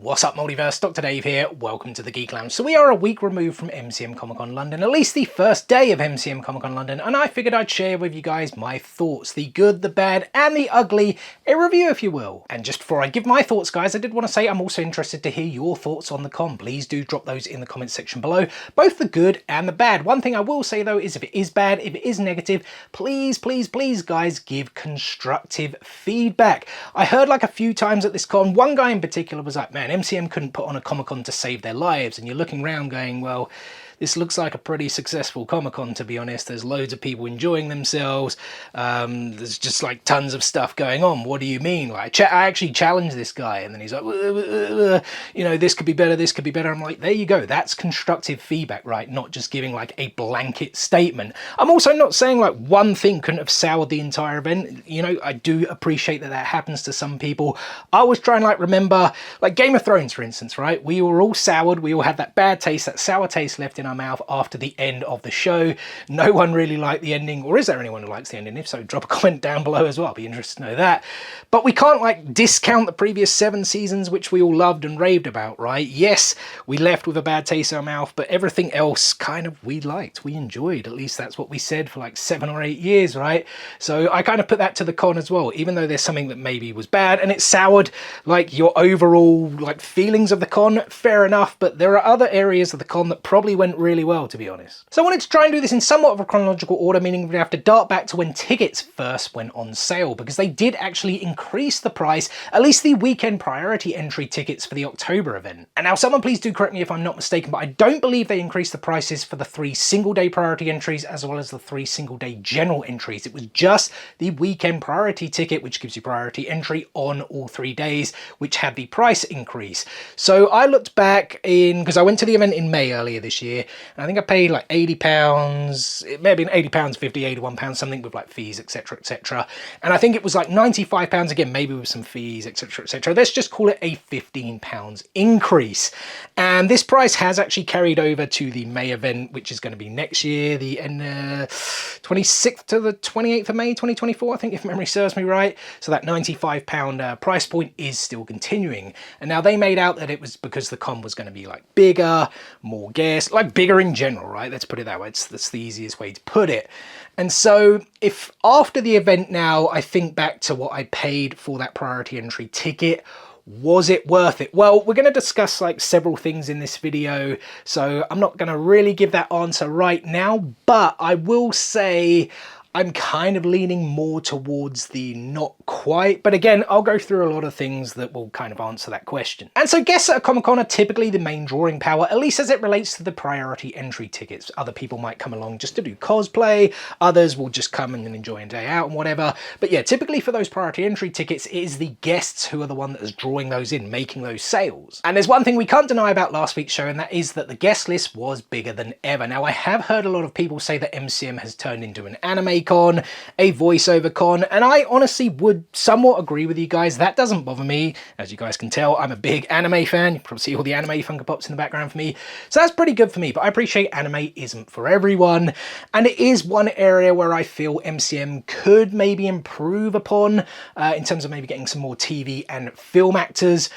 What's up, Multiverse? Dr. Dave here. Welcome to the Geek Lounge. So we are a week removed from MCM Comic Con London, at least the first day of MCM Comic Con London, and I figured I'd share with you guys my thoughts, the good, the bad, and the ugly, a review if you will. And just before I give my thoughts, guys, I did want to say I'm also interested to hear your thoughts on the con. Please do drop those in the comments section below, both the good and the bad. One thing I will say though is if it is bad, if it is negative, please, please, please, guys, give constructive feedback. I heard like a few times at this con, one guy in particular was like, man, MCM couldn't put on a Comic-Con to save their lives, and you're looking around going, well, this looks like a pretty successful Comic-Con, to be honest. There's loads of people enjoying themselves. There's just like tons of stuff going on. What do you mean? Like, I actually challenged this guy, and then he's like, you know, this could be better, this could be better. I'm like, there you go. That's constructive feedback, right? Not just giving like a blanket statement. I'm also not saying like one thing couldn't have soured the entire event. You know, I do appreciate that that happens to some people. I was trying to like remember, like Game of Thrones, for instance, right? We were all soured. We all had that bad taste, that sour taste left in our mouth after the end of the show. No one really liked the ending, or is there anyone who likes the ending? If so, drop a comment down below as well. I'd be interested to know that. But we can't like discount the previous 7 seasons, which we all loved and raved about, right? Yes, we left with a bad taste in our mouth, but everything else kind of we liked, we enjoyed. At least that's what we said for like 7 or 8 years, right? So I kind of put that to the con as well, even though there's something that maybe was bad and it soured like your overall like feelings of the con, fair enough, but there are other areas of the con that probably went really well, to be honest. So I wanted to try and do this in somewhat of a chronological order, meaning we have to dart back to when tickets first went on sale, because they did actually increase the price, at least the weekend priority entry tickets for the October event. And now someone please do correct me if I'm not mistaken, but I don't believe they increased the prices for the 3 single day priority entries as well as the 3 single day general entries. It was just the weekend priority ticket, which gives you priority entry on all 3 days, which had the price increase. So I looked back in, because I went to the event in May earlier this year, and I think I paid like £80, it may have been £80, 50, £81, something with like fees, etc, etc. And I think it was like £95 again, maybe with some fees, etc, etc. Let's just call it a £15 increase. And this price has actually carried over to the May event, which is going to be next year, the end 26th to the 28th of May 2024, I think, if memory serves me right. So that £95 price point is still continuing. And now they made out that it was because the con was going to be like bigger, more guests, like bigger in general, right? Let's put it that way. That's the easiest way to put it. And so if after the event now, I think back to what I paid for that priority entry ticket, was it worth it? Well, we're going to discuss like several things in this video, so I'm not going to really give that answer right now, but I will say I'm kind of leaning more towards the not quite, but again, I'll go through a lot of things that will kind of answer that question. And so guests at a Comic-Con are typically the main drawing power, at least as it relates to the priority entry tickets. Other people might come along just to do cosplay, others will just come and enjoy a day out and whatever. But yeah, typically for those priority entry tickets, it is the guests who are the one that is drawing those in, making those sales. And there's one thing we can't deny about last week's show, and that is that the guest list was bigger than ever. Now, I have heard a lot of people say that MCM has turned into an anime con, a voiceover con, and I honestly would somewhat agree with you guys. That doesn't bother me. As you guys can tell, I'm a big anime fan. You can probably see all the anime Funko Pops in the background for me. So that's pretty good for me, but I appreciate anime isn't for everyone. And it is one area where I feel MCM could maybe improve upon in terms of maybe getting some more TV and film actors,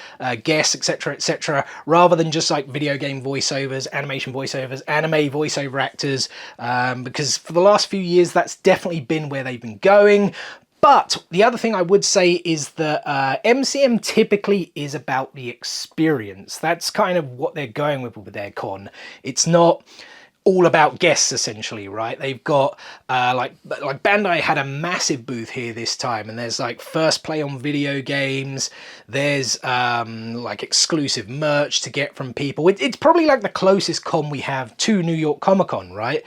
guests, etc, rather than just like video game voiceovers, animation voiceovers, anime voiceover actors, because for the last few years, that's definitely been where they've been going. But the other thing I would say is that MCM typically is about the experience. That's kind of what they're going with their con. It's not all about guests essentially, right? They've got like Bandai had a massive booth here this time, and there's like first play on video games, there's like exclusive merch to get from people. It's probably like the closest con we have to New York Comic Con, right?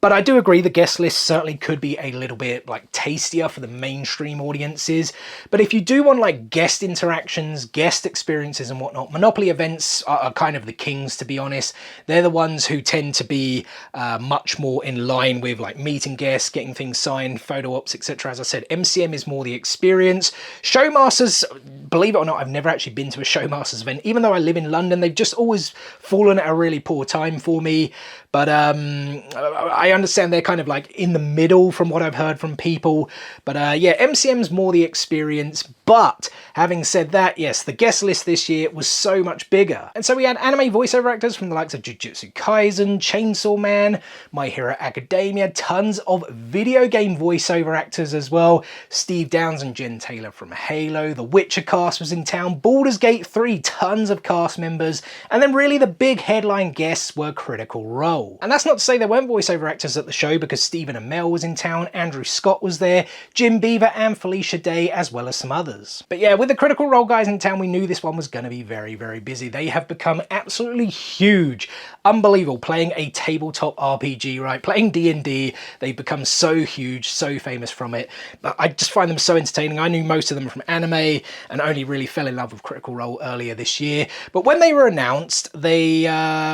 But I do agree the guest list certainly could be a little bit like tastier for the mainstream audiences. But if you do want like guest interactions, guest experiences and whatnot, Monopoly events are kind of the kings, to be honest. They're the ones who tend to be much more in line with like meeting guests, getting things signed, photo ops, etc. As I said, MCM is more the experience. Showmasters, believe it or not, I've never actually been to a Showmasters event. Even though I live in London, they've just always fallen at a really poor time for me. But I understand they're kind of like in the middle from what I've heard from people. But yeah, MCM's more the experience, But having said that, yes, the guest list this year was so much bigger. And so we had anime voiceover actors from the likes of Jujutsu Kaisen, Chainsaw Man, My Hero Academia, tons of video game voiceover actors as well. Steve Downes and Jen Taylor from Halo, the Witcher cast was in town, Baldur's Gate 3, tons of cast members, and then really the big headline guests were Critical Role. And that's not to say there weren't voiceover actors at the show, because Stephen Amell was in town, Andrew Scott was there, Jim Beaver and Felicia Day, as well as some others. But yeah, with the Critical Role guys in town, we knew this one was going to be very, very busy. They have become absolutely huge. Unbelievable. Playing a tabletop RPG, right? Playing D&D. They've become so huge, so famous from it. But I just find them so entertaining. I knew most of them from anime and only really fell in love with Critical Role earlier this year. But when they were announced, they,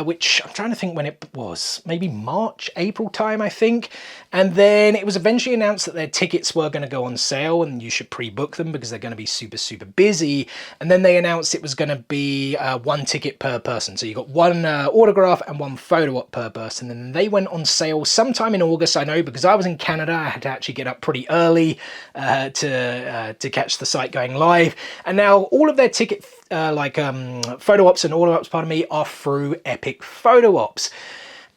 which I'm trying to think when it was, maybe March, April time, I think. And then it was eventually announced that their tickets were going to go on sale and you should pre-book them because they're going to be super, super busy. And then they announced it was going to be 1 ticket per person. So you got 1 autograph and 1 photo op per person. And then they went on sale sometime in August, I know, because I was in Canada. I had to actually get up pretty early to catch the site going live. And now all of their ticket photo ops and auto ops, pardon me, are through Epic Photo Ops.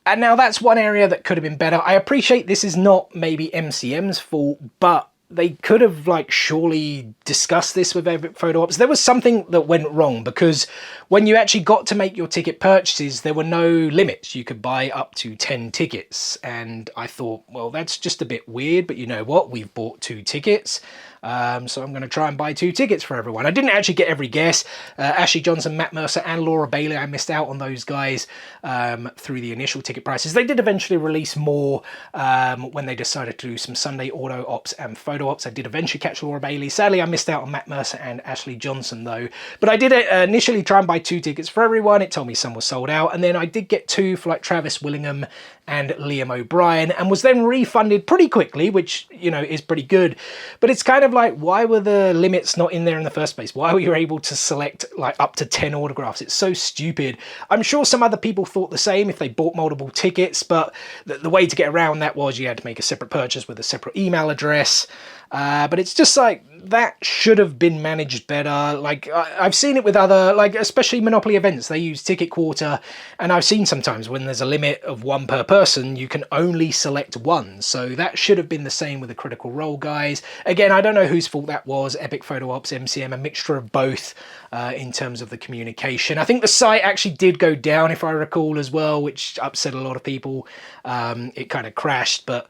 And now that's one area that could have been better. I appreciate this is not maybe MCM's fault, but they could have surely discussed this with Epic Photo Ops. There was something that went wrong, because when you actually got to make your ticket purchases, there were no limits. You could buy up to 10 tickets. And I thought, well, that's just a bit weird, but you know what? We've bought 2 tickets. So I'm going to try and buy 2 tickets for everyone. I didn't actually get every guest. Ashley Johnson, Matt Mercer and Laura Bailey, I missed out on those guys through the initial ticket prices. They did eventually release more when they decided to do some Sunday auto ops and photo ops. I did eventually catch Laura Bailey. Sadly, I missed out on Matt Mercer and Ashley Johnson though. But I did initially try and buy 2 tickets for everyone. It told me some were sold out. And then I did get 2 for Travis Willingham and Liam O'Brien, and was then refunded pretty quickly, which, you know, is pretty good. But it's kind of like, why were the limits not in there in the first place? Why were you able to select up to 10 autographs? It's so stupid. I'm sure some other people thought the same if they bought multiple tickets, but the way to get around that was you had to make a separate purchase with a separate email address. But it's just that should have been managed better. I've seen it with other, especially Monopoly events. They use Ticket Quarter, and I've seen sometimes when there's a limit of 1 per person, you can only select 1. So that should have been the same with the Critical Role guys. Again, I don't know whose fault that was. Epic Photo Ops, MCM, a mixture of both in terms of the communication. I think the site actually did go down, if I recall, as well, which upset a lot of people. It kind of crashed, but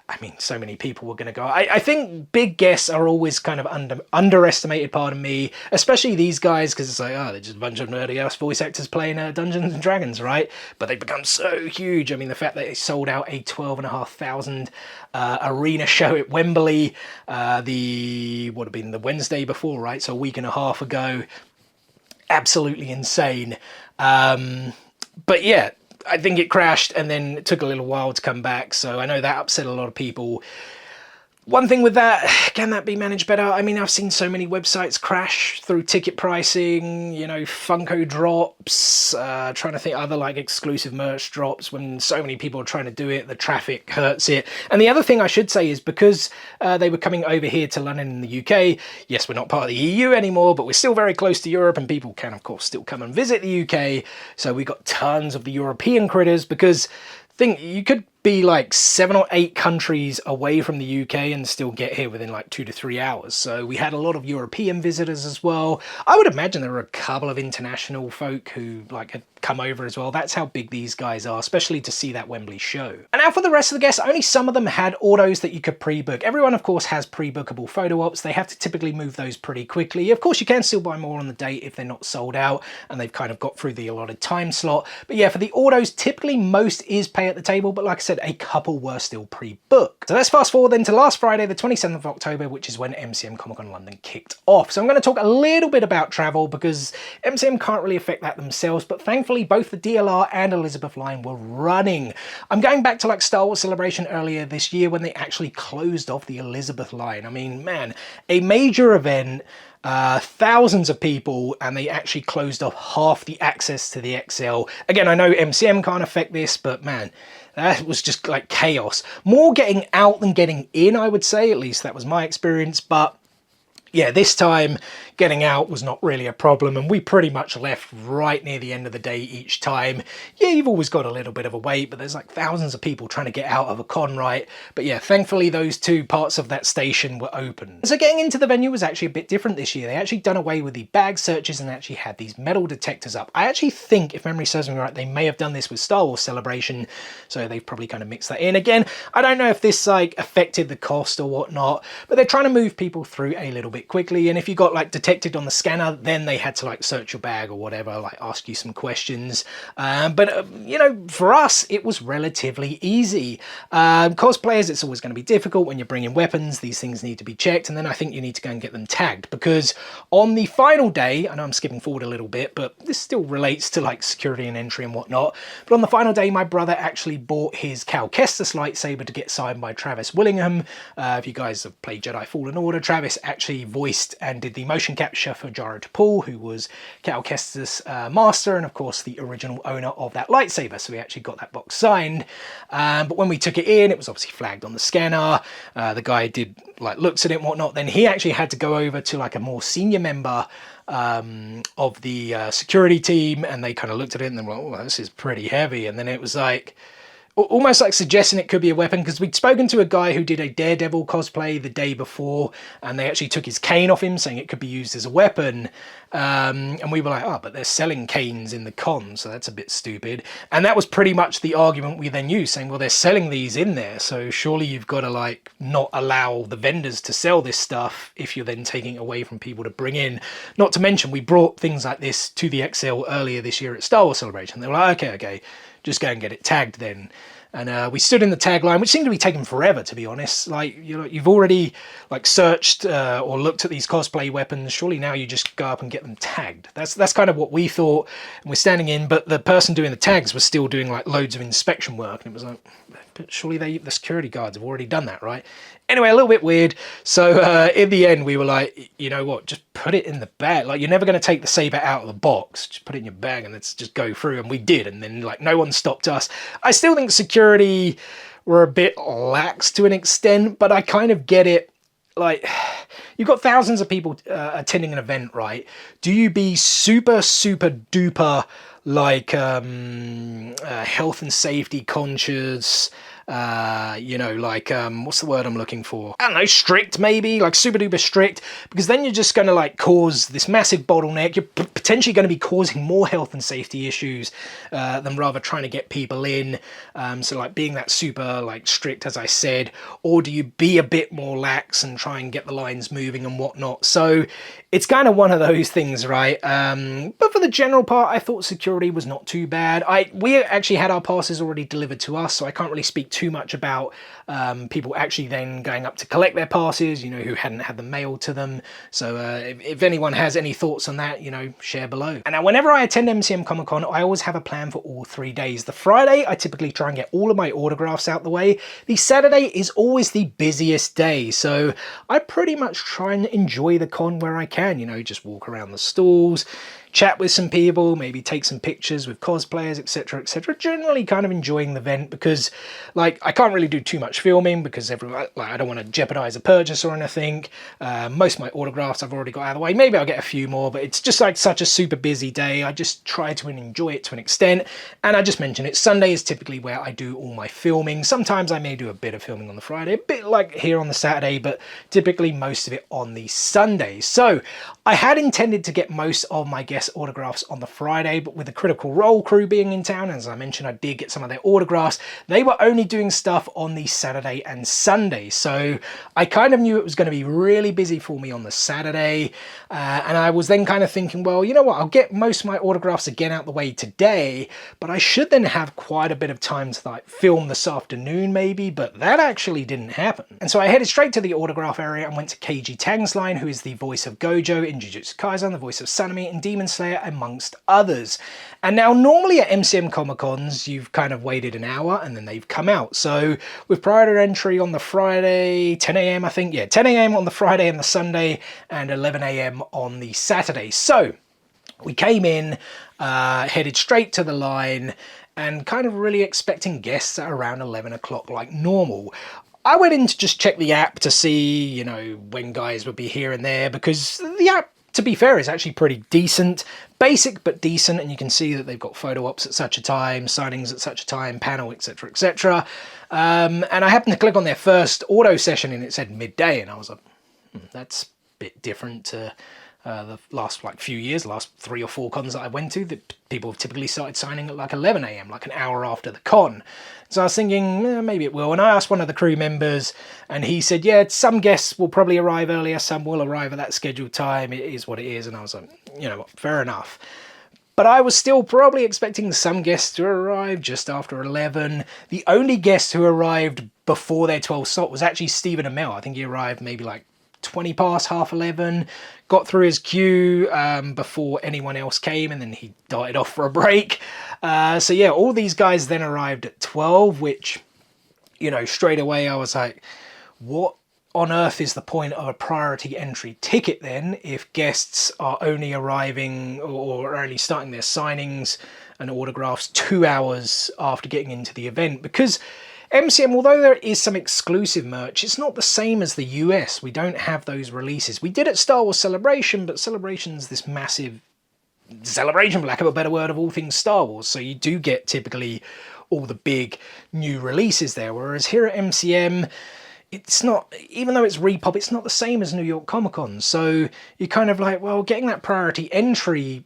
I mean, so many people were going to go. I think big guests are always kind of underestimated, pardon me, especially these guys, because it's they're just a bunch of nerdy ass voice actors playing Dungeons and Dragons, right? But they've become so huge. I mean, the fact that they sold out a 12,500 arena show at Wembley, would have been the Wednesday before, right? So a week and a half ago. Absolutely insane. But yeah, I think it crashed and then it took a little while to come back. So I know that upset a lot of people. One thing with that, can that be managed better? I mean, I've seen so many websites crash through ticket pricing, you know, Funko drops, trying to think other exclusive merch drops. When so many people are trying to do it, the traffic hurts it. And the other thing I should say is because they were coming over here to London in the UK, yes, we're not part of the EU anymore, but we're still very close to Europe and people can, of course, still come and visit the UK. So we got tons of the European critters because you could be 7 or 8 countries away from the UK and still get here within 2 to 3 hours. So we had a lot of European visitors as well. I would imagine there were a couple of international folk who had come over as well. That's how big these guys are, especially to see that Wembley show. And now for the rest of the guests, only some of them had autos that you could pre-book. Everyone, of course, has pre-bookable photo ops. They have to typically move those pretty quickly. Of course, you can still buy more on the date if they're not sold out and they've kind of got through the allotted time slot. But yeah, for the autos, typically most is pay at the table, but like I said, a couple were still pre-booked. So let's fast forward then to last Friday, the 27th of October, which is when MCM Comic Con London kicked off. So I'm going to talk a little bit about travel because MCM can't really affect that themselves, but thankfully both the DLR and Elizabeth line were running. I'm going back to Star Wars Celebration earlier this year when they actually closed off the Elizabeth line. I mean, man, a major event, thousands of people, and they actually closed off half the access to the XL. Again, I know MCM can't affect this, but man, that was just chaos. More getting out than getting in, I would say. At least that was my experience, but yeah, this time getting out was not really a problem, and we pretty much left right near the end of the day each time. Yeah, you've always got a little bit of a wait, but there's like thousands of people trying to get out of a con, right? But yeah, thankfully those two parts of that station were open. So getting into the venue was actually a bit different this year. They actually done away with the bag searches and actually had these metal detectors up. I actually think, if memory serves me right, they may have done this with Star Wars Celebration, so they've probably kind of mixed that in. Again, I don't know if this like affected the cost or whatnot, but they're trying to move people through a little bit quickly, and if you got like detected on the scanner, then they had to like search your bag or whatever, like ask you some questions. But you know, for us it was relatively easy. Cosplayers, it's always going to be difficult when you're bringing weapons. These things need to be checked, and then I think you need to go and get them tagged, because on the final day, I know I'm skipping forward a little bit, but this still relates to like security and entry and whatnot, but on the final day my brother actually bought his Cal Kestis lightsaber to get signed by Travis Willingham. If you guys have played Jedi Fallen Order, Travis actually voiced and did the motion capture for Jaro Tapul, who was Cal Kestis' master and of course the original owner of that lightsaber, so we actually got that box signed. But when we took it in, it was obviously flagged on the scanner. The guy did like looks at it and whatnot, then he actually had to go over to like a more senior member of the security team, and they kind of looked at it and they were like, oh, this is pretty heavy, and then it was like almost like suggesting it could be a weapon, because we'd spoken to a guy who did a Daredevil cosplay the day before, and they actually took his cane off him, saying it could be used as a weapon. And we were like, oh, but they're selling canes in the con, so that's a bit stupid. And that was pretty much the argument we then used, saying, well, they're selling these in there, so surely you've got to like not allow the vendors to sell this stuff if you're then taking it away from people to bring in. Not to mention, we brought things like this to the XL earlier this year at Star Wars Celebration. They were like, okay, just go and get it tagged then. And we stood in the tag line, which seemed to be taking forever, to be honest. Like, you know, you've already like searched or looked at these cosplay weapons. Surely now you just go up and get them tagged. That's kind of what we thought. And we're standing in, but the person doing the tags was still doing like loads of inspection work, and it was like, but surely the security guards have already done that, right? Anyway, a little bit weird. So in the end, we were like, you know what, just put it in the bag. Like, you're never going to take the saber out of the box. Just put it in your bag and let's just go through. And we did. And then like no one stopped us. I still think security were a bit lax to an extent, but I kind of get it. Like, you've got thousands of people attending an event, right? Do you be super, super duper like health and safety conscious, you know, like what's the word I'm looking for? I don't know, strict maybe, like super duper strict, because then you're just going to like cause this massive bottleneck. You're potentially going to be causing more health and safety issues than rather trying to get people in. So like being that super like strict, as I said, or do you be a bit more lax and try and get the lines moving and whatnot? So it's kind of one of those things, right? But for the general part, I thought security was not too bad. We actually had our passes already delivered to us, so I can't really speak too much about people actually then going up to collect their passes, you know, who hadn't had them mailed to them. So if anyone has any thoughts on that, you know, share below. And now whenever I attend MCM Comic Con, I always have a plan for all 3 days. The Friday, I typically try and get all of my autographs out the way. The Saturday is always the busiest day, so I pretty much try and enjoy the con where I can, you know, just walk around the stalls, chat with some people, maybe take some pictures with cosplayers, etc, etc. Generally kind of enjoying the event, because like I can't really do too much filming because everyone, like, I don't want to jeopardize a purchase or anything. Most of my autographs I've already got out of the way. Maybe I'll get a few more, but it's just like such a super busy day. I just try to enjoy it to an extent. And I just mentioned it, Sunday is typically where I do all my filming. Sometimes I may do a bit of filming on the Friday, a bit like here on the Saturday, but typically most of it on the Sunday. So I had intended to get most of my guests autographs on the Friday, but with the Critical Role crew being in town, as I mentioned, I did get some of their autographs. They were only doing stuff on the Saturday and Sunday, so I kind of knew it was going to be really busy for me on the Saturday, and I was then kind of thinking, well, you know what, I'll get most of my autographs again out the way today, but I should then have quite a bit of time to like film this afternoon maybe, but that actually didn't happen. And so I headed straight to the autograph area and went to KG Tang's line, who is the voice of Gojo in Jujutsu Kaisen, the voice of Sanemi in Demon Slayer, amongst others. And now normally at MCM Comic Cons, you've kind of waited an hour and then they've come out. So with prior to entry on the Friday, 10 a.m. I think, yeah, 10 a.m. on the Friday and the Sunday, and 11 a.m. on the Saturday. So we came in, headed straight to the line, and kind of really expecting guests at around 11 o'clock like normal. I went in to just check the app to see, you know, when guys would be here and there, because the app, to be fair, is actually pretty decent. Basic, but decent, and you can see that they've got photo ops at such a time, signings at such a time, panel, etc, etc. And I happened to click on their first auto session and it said midday, and I was like, that's a bit different to the last like few years, the last 3 or 4 cons that I went to, that people have typically started signing at like 11 a.m, like an hour after the con. So I was thinking, maybe it will. And I asked one of the crew members and he said, yeah, some guests will probably arrive earlier, some will arrive at that scheduled time. It is what it is. And I was like, you know what, fair enough. But I was still probably expecting some guests to arrive just after 11. The only guest who arrived before their 12 slot was actually Stephen Amell. I think he arrived maybe like 20 past half 11, got through his queue before anyone else came, and then he darted off for a break. So yeah, all these guys then arrived at 12, which, you know, straight away I was like, what on earth is the point of a priority entry ticket then if guests are only arriving or only starting their signings and autographs 2 hours after getting into the event? Because MCM, although there is some exclusive merch, it's not the same as the US. We don't have those releases. We did at Star Wars Celebration, but Celebration's this massive celebration, for lack of a better word, of all things Star Wars. So you do get typically all the big new releases there. Whereas here at MCM, it's not, even though it's Repop, it's not the same as New York Comic Con. So you're kind of like, well, getting that priority entry,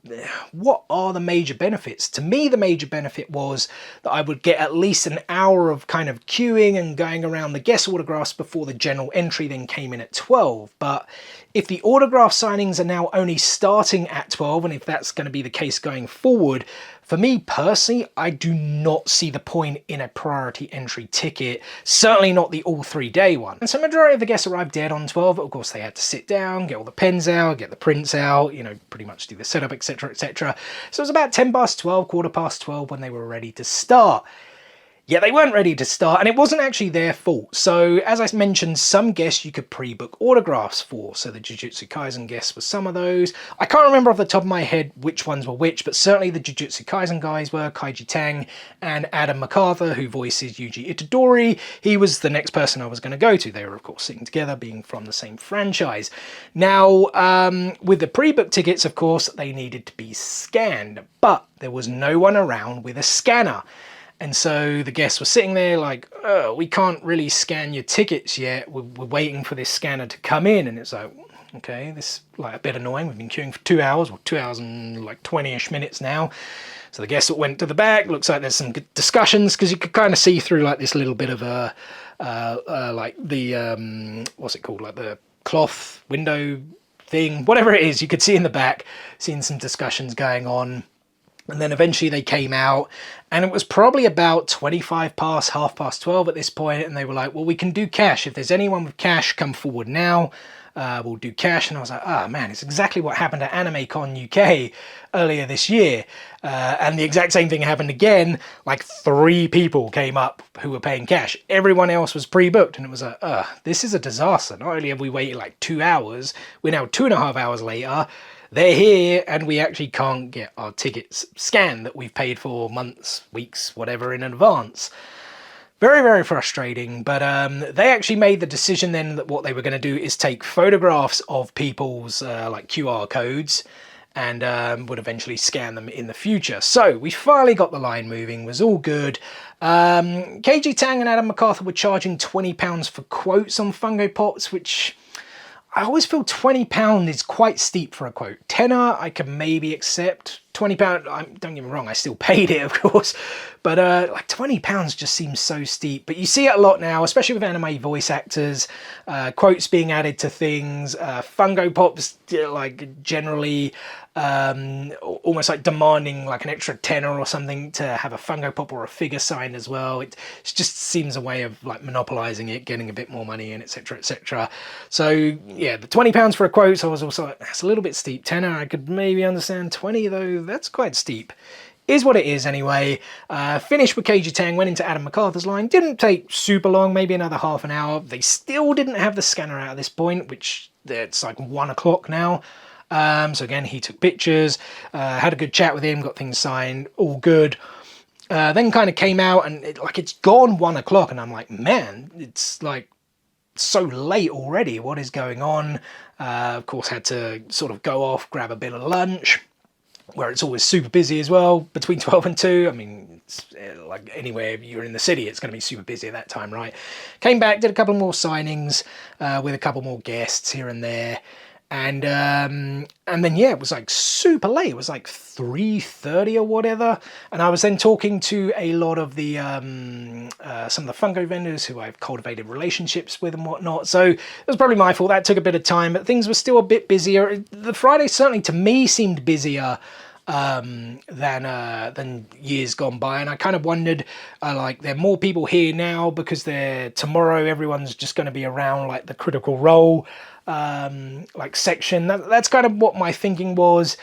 what are the major benefits? To me, the major benefit was that I would get at least an hour of kind of queuing and going around the guest autographs before the general entry then came in at 12. But if the autograph signings are now only starting at 12, and if that's going to be the case going forward, for me personally, I do not see the point in a priority entry ticket, certainly not the all 3-day one. And so majority of the guests arrived dead on 12, but of course they had to sit down, get all the pens out, get the prints out, you know, pretty much do the setup, etc, etc. So it was about 10 past 12, quarter past 12 when they were ready to start. Yeah, they weren't ready to start, and it wasn't actually their fault. So, as I mentioned, some guests you could pre-book autographs for. So the Jujutsu Kaisen guests were some of those. I can't remember off the top of my head which ones were which, but certainly the Jujutsu Kaisen guys were Kaiji Tang and Adam MacArthur, who voices Yuji Itadori. He was the next person I was going to go to. They were, of course, sitting together, being from the same franchise. Now, with the pre-book tickets, of course, they needed to be scanned, but there was no one around with a scanner. And so the guests were sitting there like, oh, we can't really scan your tickets yet. We're waiting for this scanner to come in. And it's like, okay, this is like a bit annoying. We've been queuing for 2 hours, or 2 hours and like 20-ish minutes now. So the guests went to the back. Looks like there's some good discussions, because you could kind of see through like this little bit of a, like the, what's it called? Like the cloth window thing, whatever it is, you could see in the back, seeing some discussions going on. And then eventually they came out, and it was probably about 25 past, half past 12 at this point, and they were like, well, we can do cash. If there's anyone with cash, come forward now. We'll do cash. And I was like, oh man, it's exactly what happened at AnimeCon UK earlier this year. And the exact same thing happened again. Like 3 people came up who were paying cash. Everyone else was pre-booked, and it was like, this is a disaster. Not only have we waited like 2 hours, we're now 2.5 hours later. They're here, and we actually can't get our tickets scanned that we've paid for months, weeks, whatever in advance. Very, very frustrating, but they actually made the decision then that what they were going to do is take photographs of people's like QR codes and would eventually scan them in the future. So we finally got the line moving, was all good. KG Tang and Adam MacArthur were charging £20 for quotes on Funko Pops, which I always feel £20 is quite steep for a quote. Tenner I can maybe accept. £20, don't get me wrong, I still paid it, of course, but like £20 just seems so steep. But you see it a lot now, especially with anime voice actors, quotes being added to things, Funko Pops like generally almost like demanding like an extra tenner or something to have a Funko Pop or a figure signed as well. It just seems a way of like monopolizing it, getting a bit more money in, etc, etc. So yeah, the £20 for a quote, so I was also like, that's a little bit steep. Tenner I could maybe understand. 20 though, that's quite steep. Is what it is anyway. Finished with KG Tang, went into Adam MacArthur's line. Didn't take super long, maybe another half an hour. They still didn't have the scanner out at this point, which it's like 1 o'clock now. So again, he took pictures, had a good chat with him, got things signed, all good. Then kind of came out and it's gone 1 o'clock, and I'm like, man, it's like so late already. What is going on? Of course, had to sort of go off, grab a bit of lunch, where it's always super busy as well between 12 and 2. I mean, it's like anywhere you're in the city, it's going to be super busy at that time, right? Came back, did a couple more signings with a couple more guests here and there. And then, yeah, it was like super late. It was like 3:30 or whatever. And I was then talking to a lot of the, some of the Funko vendors who I've cultivated relationships with and whatnot. So it was probably my fault. That took a bit of time, but things were still a bit busier. The Friday certainly to me seemed busier than years gone by, and I kind of wondered, like, there are more people here now because tomorrow everyone's just going to be around like the Critical Role like section. That's kind of what my thinking was,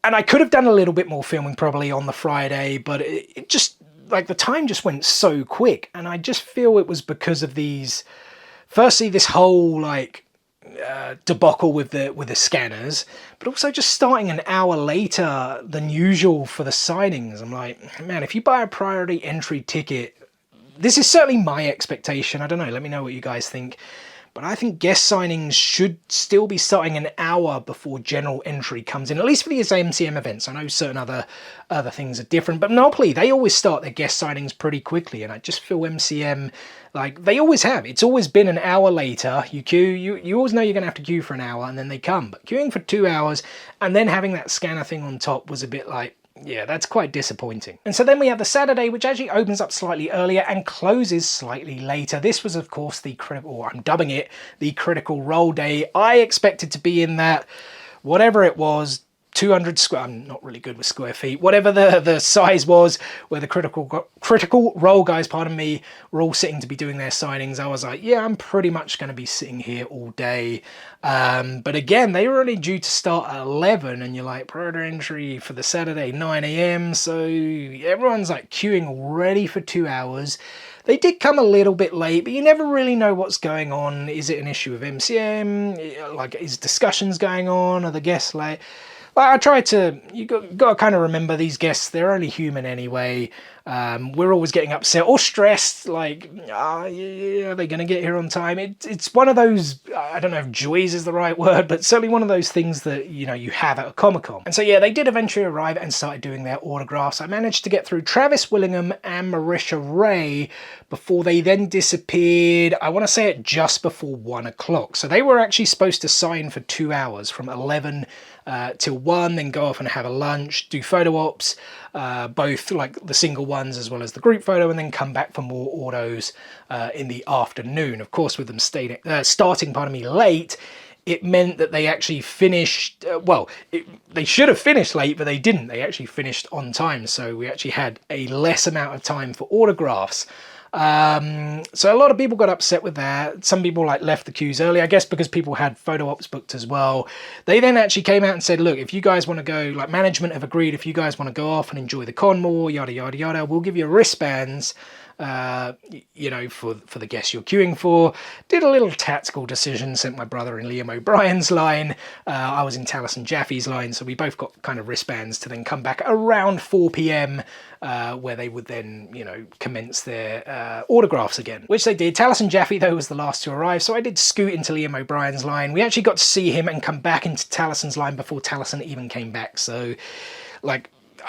and I could have done a little bit more filming probably on the Friday, but it just, like, the time just went so quick, and I just feel it was because of firstly this whole like debacle with the scanners, but also just starting an hour later than usual for the signings. I'm like, man, if you buy a priority entry ticket, this is certainly my expectation. I don't know, let me know what you guys think. But I think guest signings should still be starting an hour before general entry comes in, at least for these MCM events. I know certain other things are different, but Monopoly, they always start their guest signings pretty quickly, and I just feel MCM, like, they always have. It's always been an hour later. You queue, you always know you're going to have to queue for an hour, and then they come. But queuing for 2 hours, and then having that scanner thing on top was a bit like, yeah, that's quite disappointing. And so then we have the Saturday, which actually opens up slightly earlier and closes slightly later. This was, of course, or I'm dubbing it the Critical Role Day. I expected to be in that, whatever it was, 200 square, I'm not really good with square feet, whatever the size was, where the critical role guys, pardon me, were all sitting to be doing their signings. I was like, yeah, I'm pretty much going to be sitting here all day. But again, they were only due to start at 11, and you're like, priority entry for the Saturday, 9 a.m. So everyone's like queuing already for 2 hours. They did come a little bit late, but you never really know what's going on. Is it an issue of MCM? Like, is discussions going on? Are the guests late? I try to, you got to kind of remember these guests, they're only human anyway. We're always getting upset or stressed, like, are they going to get here on time? It's one of those, I don't know if joys is the right word, but certainly one of those things that, you have at a Comic-Con. And so, yeah, they did eventually arrive and started doing their autographs. I managed to get through Travis Willingham and Marisha Ray before they then disappeared, I want to say at just before 1 o'clock. So they were actually supposed to sign for 2 hours from 11 till 1, then go off and have a lunch, do photo ops, both like the single ones as well as the group photo, and then come back for more autos in the afternoon. Of course, with them starting late, it meant that they actually finished, they should have finished late, but they didn't. They actually finished on time, so we actually had a less amount of time for autographs. So a lot of people got upset with that. Some people left the queues early, I guess because people had photo ops booked as well. They then actually came out and said, look, if you guys want to go, management have agreed, if you guys want to go off and enjoy the con more, yada, yada, yada, we'll give you wristbands, for the guests you're queuing for. Did a little tactical decision, sent my brother in Liam O'Brien's line. I was in Taliesin Jaffe's line, so we both got kind of wristbands to then come back around 4 p.m, where they would then, commence their autographs again, which they did. Taliesin Jaffe, though, was the last to arrive, so I did scoot into Liam O'Brien's line. We actually got to see him and come back into Taliesin's line before Taliesin even came back, so,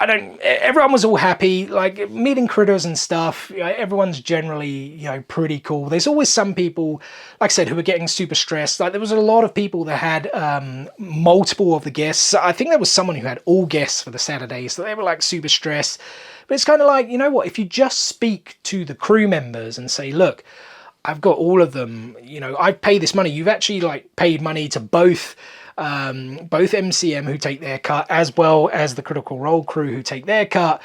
everyone was all happy, meeting critters and stuff. Everyone's generally, pretty cool. There's always some people, like I said, who are getting super stressed. There was a lot of people that had multiple of the guests. I think there was someone who had all guests for the Saturday, so they were super stressed. But it's kind of like, you know what, if you just speak to the crew members and say, look, I've got all of them, I've paid this money. You've actually paid money to both MCM who take their cut, as well as the Critical Role crew who take their cut.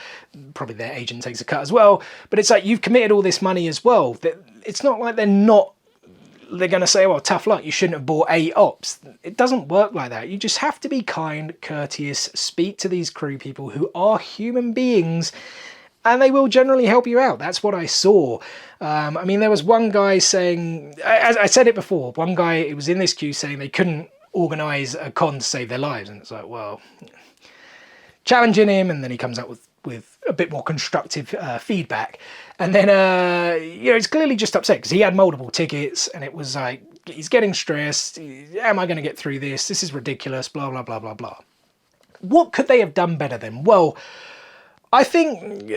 Probably their agent takes a cut as well. But it's you've committed all this money as well. It's not like they're going to say, well, tough luck, you shouldn't have bought 8 ops. It doesn't work like that. You just have to be kind, courteous, speak to these crew people who are human beings, and they will generally help you out. That's what I saw. There was one guy saying, as I said it before, one guy, it was in this queue saying they couldn't organise a con to save their lives, and it's well, challenging him, and then he comes up with bit more constructive feedback. And then, you know, he's clearly just upset because he had multiple tickets and it was like, he's getting stressed. Am I going to get through this? This is ridiculous, blah, blah, blah, blah, blah. What could they have done better then? Well, I think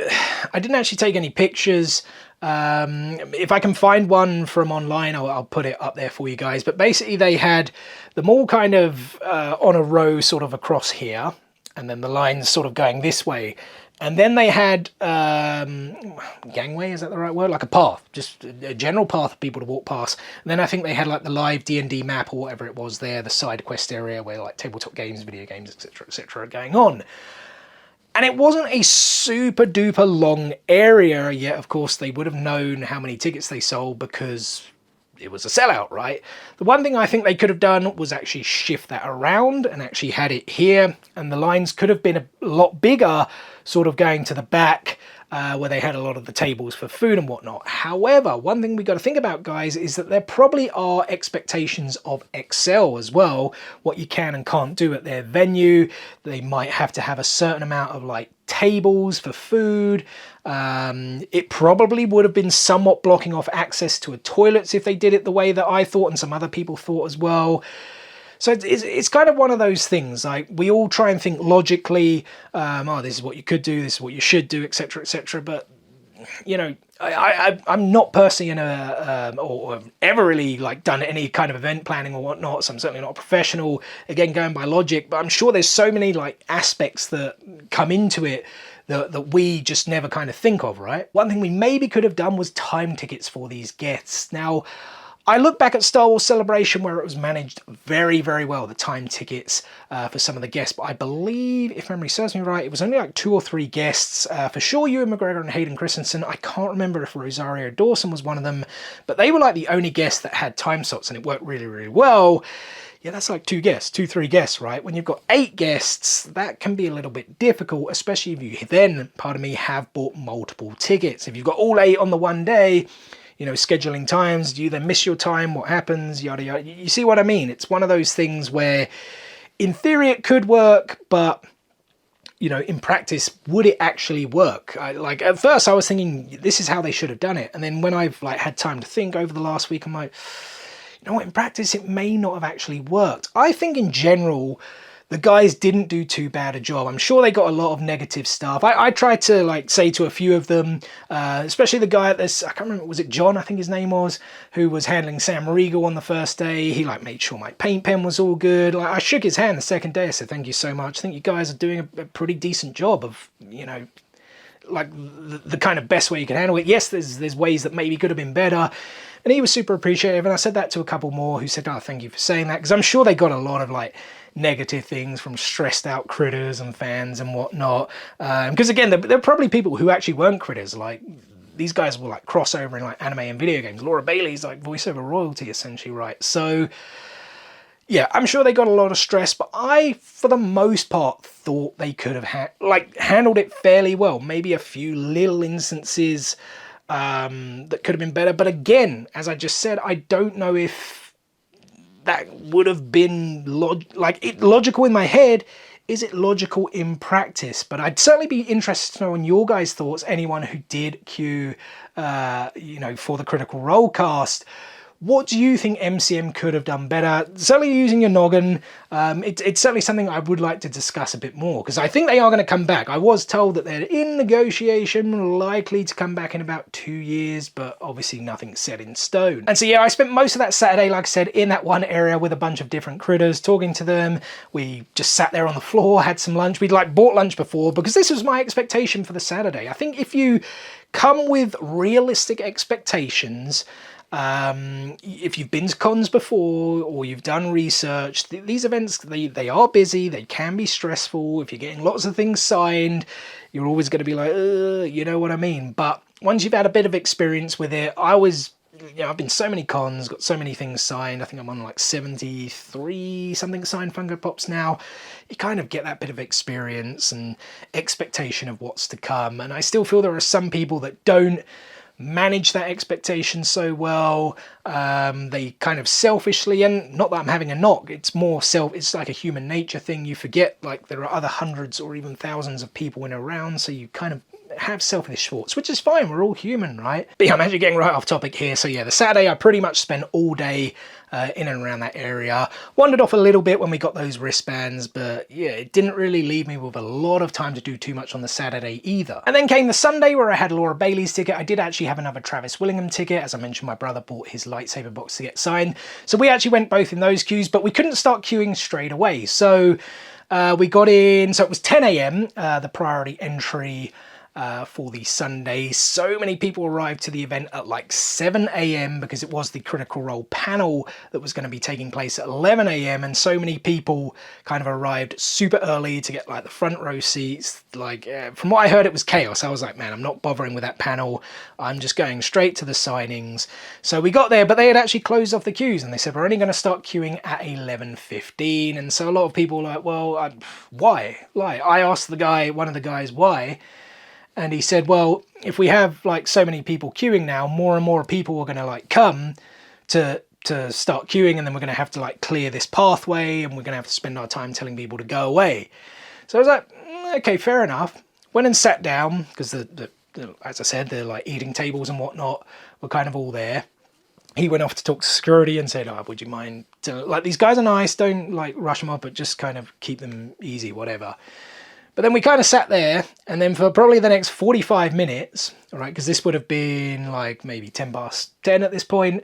I didn't actually take any pictures. If I can find one from online, I'll put it up there for you guys. But basically they had them all kind of on a row sort of across here. And then the lines sort of going this way. And then they had gangway, is that the right word? Like a path, just a general path for people to walk past. And then I think they had like the live D&D map or whatever it was there, the side quest area where like tabletop games, video games, etc. are going on. And it wasn't a super duper long area, yet of course they would have known how many tickets they sold because it was a sellout, right? The one thing I think they could have done was actually shift that around and actually had it here, and the lines could have been a lot bigger, sort of going to the back where they had a lot of the tables for food and whatnot. However, one thing we got to think about, guys, is that there probably are expectations of Excel as well, what you can and can't do at their venue. They might have to have a certain amount of like tables for food. It probably would have been somewhat blocking off access to toilets if they did it the way that I thought and some other people thought as well. So it's kind of one of those things, like we all try and think logically, oh, this is what you could do, this is what you should do, etc., etc. But, you know, I'm not personally in or ever really like done any kind of event planning or whatnot, so I'm certainly not a professional, again, going by logic, but I'm sure there's so many like aspects that come into it that we just never kind of think of, right? One thing we maybe could have done was time tickets for these guests. Now, I look back at Star Wars Celebration where it was managed very, very well, the time tickets for some of the guests. But I believe, if memory serves me right, it was only like 2 or 3 guests. For sure, Ewan McGregor and Hayden Christensen. I can't remember if Rosario Dawson was one of them. But they were like the only guests that had time slots and it worked really, really well. Yeah, that's like 2 guests, 2, 3 guests, right? When you've got 8 guests, that can be a little bit difficult, especially if you then, pardon me, have bought multiple tickets. If you've got all 8 on the one day, you know, scheduling times, do you then miss your time? What happens? Yada, yada. You see what I mean? It's one of those things where in theory it could work, but, you know, in practice, would it actually work? Like at first I was thinking this is how they should have done it. And then when I've like had time to think over the last week, I'm like, you know what, in practice, it may not have actually worked. I think in general, the guys didn't do too bad a job. I'm sure they got a lot of negative stuff. I tried to like say to a few of them, especially the guy at this, I can't remember, was it John, I think his name was, who was handling Sam Riegel on the first day. He like made sure my paint pen was all good. Like I shook his hand the second day. I said, thank you so much. I think you guys are doing a pretty decent job of, you know, like the kind of best way you can handle it. Yes, there's ways that maybe could have been better. And he was super appreciative. And I said that to a couple more who said, oh, thank you for saying that. Because I'm sure they got a lot of like negative things from stressed out critters and fans and whatnot. Because again, there are probably people who actually weren't critters. Like these guys will like crossover in like anime and video games. Laura Bailey's like voiceover royalty essentially, right? So yeah, I'm sure they got a lot of stress, but I, for the most part, thought they could have handled it fairly well. Maybe a few little instances that could have been better. But again, as I just said, I don't know if that would have been logical in my head. Is it logical in practice? But I'd certainly be interested to know on your guys' thoughts, anyone who did queue, you know, for the Critical Role cast. What do you think MCM could have done better? Certainly using your noggin. It's certainly something I would like to discuss a bit more because I think they are going to come back. I was told that they're in negotiation, likely to come back in about 2 years, but obviously nothing's set in stone. And so yeah, I spent most of that Saturday, like I said, in that one area with a bunch of different critters, talking to them. We just sat there on the floor, had some lunch. We'd like bought lunch before because this was my expectation for the Saturday. I think if you come with realistic expectations, if you've been to cons before or you've done research, these events, they are busy, they can be stressful. If you're getting lots of things signed, you're always going to be like, you know what I mean? But once you've had a bit of experience with it, you know, I've been so many cons, got so many things signed. I think I'm on like 73 something signed Funko Pops now. You kind of get that bit of experience and expectation of what's to come. And I still feel there are some people that don't manage that expectation so well. They kind of selfishly, and not that I'm having a knock, it's more it's like a human nature thing. You forget like there are other hundreds or even thousands of people in a round, so you kind of have selfish thoughts, which is fine. We're all human, right? But yeah, I'm actually getting right off topic here. So yeah, the Saturday I pretty much spent all day in and around that area. Wandered off a little bit when we got those wristbands, but yeah, it didn't really leave me with a lot of time to do too much on the Saturday either. And then came the Sunday where I had Laura Bailey's ticket. I did actually have another Travis Willingham ticket. As I mentioned, my brother bought his lightsaber box to get signed. So we actually went both in those queues, but we couldn't start queuing straight away. So we got in, so it was 10 a.m, the priority entry for the Sunday. So many people arrived to the event at like 7 a.m. because it was the Critical Role panel that was going to be taking place at 11 a.m. and so many people kind of arrived super early to get like the front row seats. Like from what I heard, it was chaos. I was like, man, I'm not bothering with that panel. I'm just going straight to the signings. So we got there, but they had actually closed off the queues and they said, we're only going to start queuing at 11:15. And so a lot of people were like, well, why? Like I asked the guy, one of the guys, why? And he said, well, if we have like so many people queuing now, more and more people are going to like come to start queuing, and then we're going to have to like clear this pathway and we're going to have to spend our time telling people to go away. So I was like, okay, fair enough. Went and sat down because as I said, the like eating tables and whatnot were kind of all there. He went off to talk to security and said, oh, would you mind, like these guys are nice, don't like rush them up, but just kind of keep them easy, whatever. But then we kind of sat there, and then for probably the next 45 minutes, all right, because this would have been like maybe 10 past 10 at this point,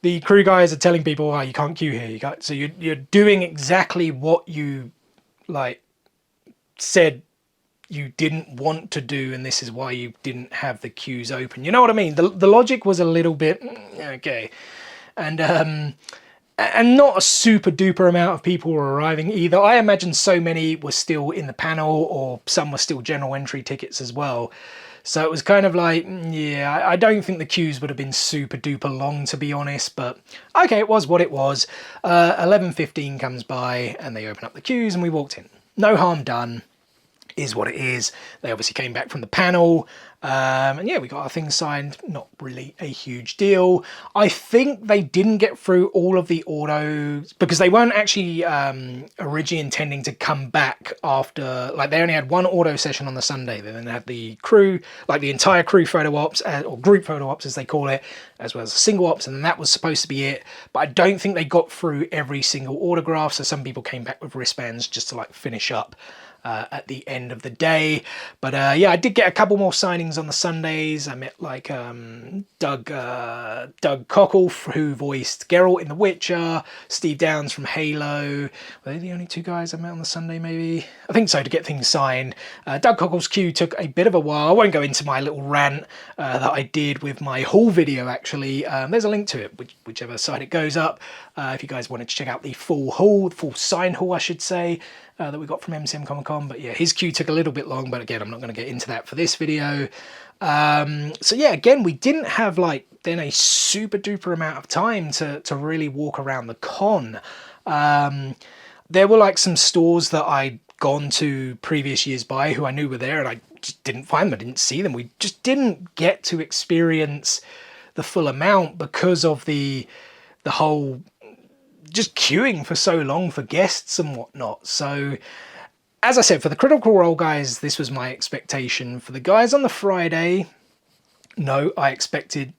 the crew guys are telling people, oh, you can't queue here. So you're doing exactly what you like said you didn't want to do, and this is why you didn't have the queues open. You know what I mean? The logic was a little bit, okay. And not a super duper amount of people were arriving either. I imagine so many were still in the panel, or some were still general entry tickets as well. So it was kind of like, yeah, I don't think the queues would have been super duper long, to be honest. But okay, it was what it was. 11:15 comes by and they open up the queues and we walked in. No harm done. Is what it is. They obviously came back from the panel. And yeah, we got our things signed. Not really a huge deal. I think they didn't get through all of the autos because they weren't actually originally intending to come back after, like they only had one auto session on the Sunday. They then had the crew, like the entire crew photo ops, or group photo ops as they call it, as well as a single ops, and then that was supposed to be it. But I don't think they got through every single autograph, so some people came back with wristbands just to like finish up at the end of the day. But yeah, I did get a couple more signings on the Sundays. I met like Doug Cockle, who voiced Geralt in The Witcher, Steve Downs from Halo. Were they the only two guys I met on the Sunday, maybe? I think so, to get things signed. Doug Cockle's queue took a bit of a while. I won't go into my little rant that I did with my haul video, actually. There's a link to it, whichever side it goes up, if you guys wanted to check out the full haul, full sign haul, I should say, that we got from MCM Comic Con. But yeah, his queue took a little bit long, but again, I'm not going to get into that for this video. So yeah, again, we didn't have like then a super duper amount of time to really walk around the con. There were like some stores that I'd gone to previous years by who I knew were there, and I just didn't find them. I didn't see them. We just didn't get to experience the full amount because of the whole just queuing for so long for guests and whatnot. So as I said, for the Critical Role guys, this was my expectation. For the guys on the Friday, no, I expected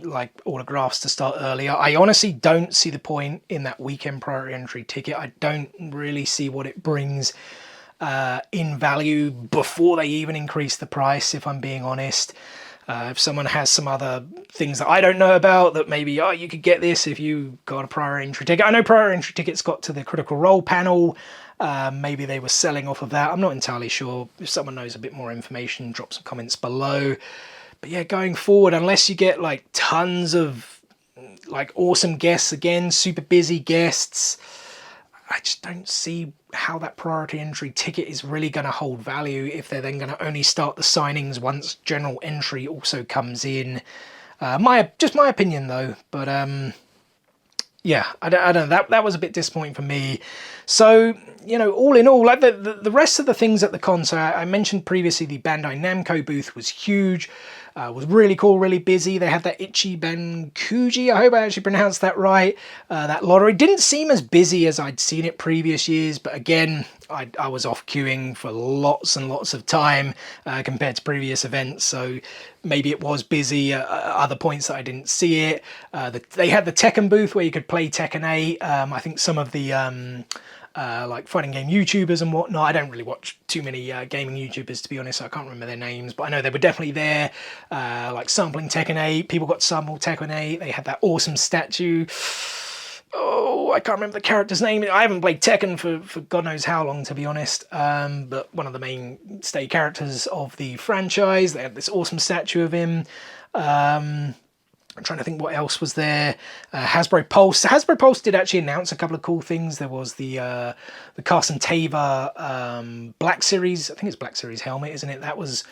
like autographs to start earlier. I honestly don't see the point in that weekend priority entry ticket. I don't really see what it brings in value before they even increase the price, if I'm being honest. If someone has some other things that I don't know about, that maybe, oh, you could get this if you got a prior entry ticket. I know prior entry tickets got to the Critical Role panel. Maybe they were selling off of that. I'm not entirely sure. If someone knows a bit more information, drop some comments below. But yeah, going forward, unless you get like tons of like awesome guests again, super busy guests, I just don't see how that priority entry ticket is really going to hold value if they're then going to only start the signings once general entry also comes in. Just my opinion though, but yeah, I don't know. That was a bit disappointing for me. So, you know, all in all, like the rest of the things at the con, so I mentioned previously the Bandai Namco booth was huge, was really cool, really busy. They had that Ichiban Kuji, I hope I actually pronounced that right. That lottery didn't seem as busy as I'd seen it previous years, but again, I was off queuing for lots and lots of time compared to previous events, so maybe it was busy at other points that I didn't see it. They had the Tekken booth where you could play Tekken 8. I think some of the like fighting game YouTubers and whatnot. I don't really watch too many gaming YouTubers, to be honest, so I can't remember their names, but I know they were definitely there, like sampling Tekken 8. People got to sample Tekken 8. They had that awesome statue. Oh, I can't remember the character's name. I haven't played Tekken for God knows how long, to be honest. But one of the mainstay characters of the franchise. They had this awesome statue of him. I'm trying to think what else was there. Hasbro Pulse. Hasbro Pulse did actually announce a couple of cool things. There was the Carson Tava Black Series. I think it's Black Series helmet, isn't it? That was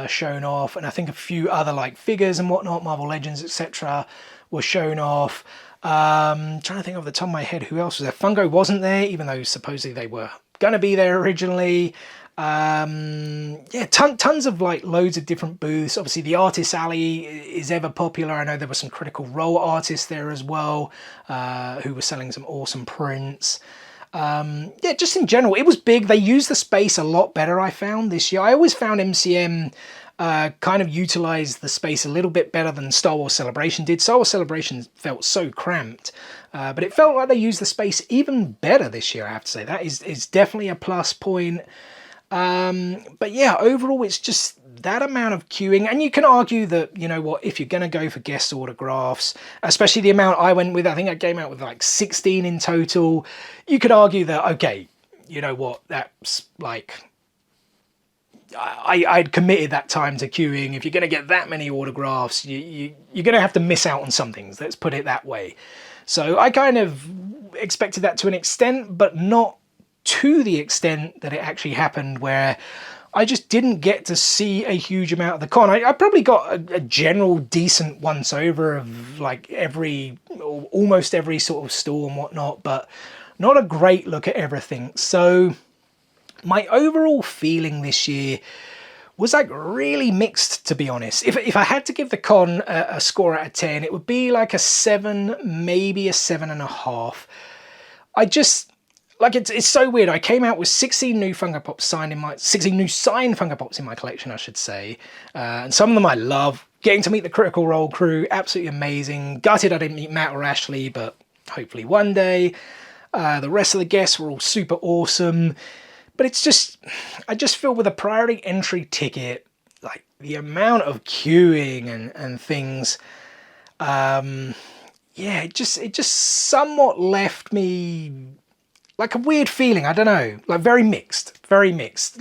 shown off, and I think a few other like figures and whatnot, Marvel Legends, etc., were shown off. Trying to think off the top of my head who else was there. Fungo wasn't there, even though supposedly they were going to be there originally. Yeah, tons of like loads of different booths. Obviously the Artist Alley is ever popular. I know there were some Critical Role artists there as well, who were selling some awesome prints. Yeah, just in general, it was big. They used the space a lot better, I found, this year. I always found MCM kind of utilized the space a little bit better than Star Wars Celebration did. Star Wars Celebration felt so cramped, but it felt like they used the space even better this year, I have to say. That is definitely a plus point. But yeah, overall, it's just that amount of queuing. And you can argue that, you know what, if you're going to go for guest autographs, especially the amount I went with, I think I came out with like 16 in total. You could argue that, okay, you know what, that's like, I'd committed that time to queuing. If you're going to get that many autographs, you're going to have to miss out on some things. Let's put it that way. So I kind of expected that to an extent, but not to the extent that it actually happened, where I just didn't get to see a huge amount of the con. I probably got a general decent once over of like almost every sort of store and whatnot, but not a great look at everything. So my overall feeling this year was like really mixed, to be honest. If I had to give the con a score out of 10, it would be like a 7, maybe a 7.5. I just, like, it's so weird. I came out with 16 new Funko Pops signed 16 new signed Funko Pops in my collection, I should say. And some of them I love. Getting to meet the Critical Role crew, absolutely amazing. Gutted I didn't meet Matt or Ashley, but hopefully one day. The rest of the guests were all super awesome. But it's just, I just feel with a priority entry ticket, like the amount of queuing and things, yeah, it just somewhat left me like a weird feeling. I don't know, like very mixed.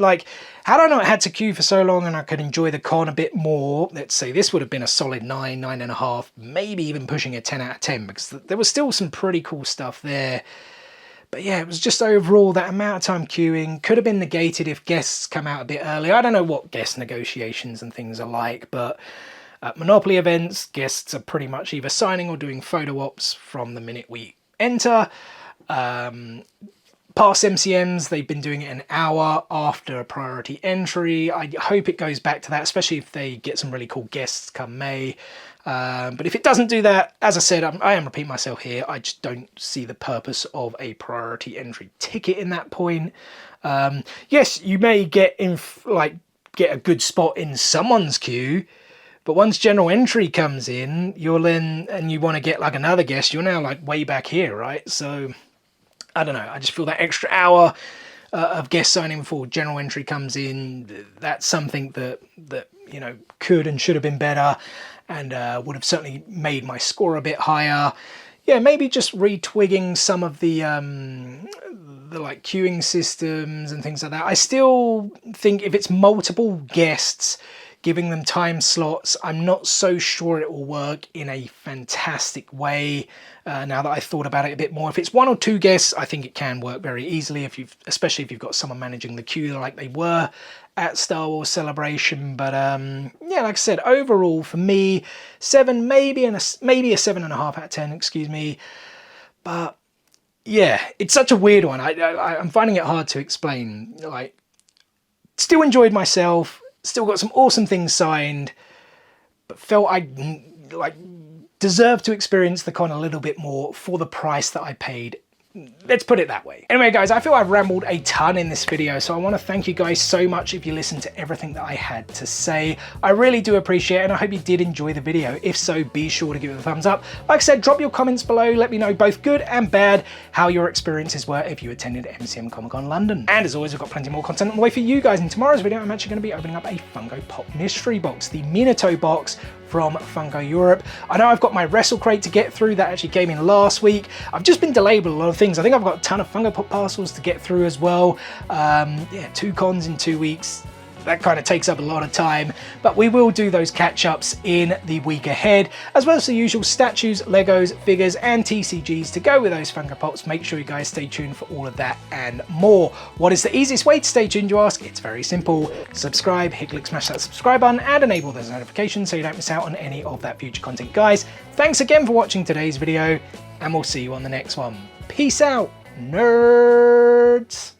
Like, had I not had to queue for so long and I could enjoy the con a bit more, let's say this would have been a solid 9, 9.5, maybe even pushing a 10 out of 10, because there was still some pretty cool stuff there. But yeah, it was just overall that amount of time queuing could have been negated if guests come out a bit early. I don't know what guest negotiations and things are like, but at Monopoly events, guests are pretty much either signing or doing photo ops from the minute we enter. Past MCMs, they've been doing it an hour after a priority entry. I hope it goes back to that, especially if they get some really cool guests come May. But if it doesn't do that, as I said, I am repeating myself here, I just don't see the purpose of a priority entry ticket in that point. Yes, you may get a good spot in someone's queue, but once general entry comes in, and you want to get like another guest, you're now like way back here, right? So I don't know, I just feel that extra hour of guest signing before general entry comes in, that's something that you know, could and should have been better, and would have certainly made my score a bit higher. Yeah, maybe just retwigging some of the like queuing systems and things like that. I still think if it's multiple guests, giving them time slots, I'm not so sure it will work in a fantastic way. Now that I thought about it a bit more, if it's 1 or 2 guests, I think it can work very easily. Especially if you've got someone managing the queue like they were at Star Wars Celebration. But yeah, like I said, overall for me, 7, maybe a 7.5 out of 10. Excuse me, but yeah, it's such a weird one. I'm finding it hard to explain. Like, still enjoyed myself, still got some awesome things signed, but felt I like deserved to experience the con a little bit more for the price that I paid. Let's put it that way. Anyway, guys, I feel I've rambled a ton in this video, so I want to thank you guys so much if you listened to everything that I had to say. I really do appreciate it, and I hope you did enjoy the video. If so, be sure to give it a thumbs up. Like I said, drop your comments below. Let me know, both good and bad, how your experiences were if you attended MCM Comic Con London. And as always, we've got plenty more content on the way for you guys. In tomorrow's video, I'm actually going to be opening up a Funko Pop mystery box, the Minato box from Funko Europe. I know I've got my Wrestle Crate to get through, that actually came in last week. I've just been delayed with a lot of things. I think I've got a ton of Funko Pop parcels to get through as well. Yeah, 2 cons in 2 weeks. That kind of takes up a lot of time, but we will do those catch-ups in the week ahead, as well as the usual statues, Legos, figures, and TCGs to go with those Funko Pops. Make sure you guys stay tuned for all of that and more. What is the easiest way to stay tuned, you ask? It's very simple. Subscribe, hit click, smash that subscribe button, and enable those notifications so you don't miss out on any of that future content. Guys, thanks again for watching today's video, and we'll see you on the next one. Peace out, nerds!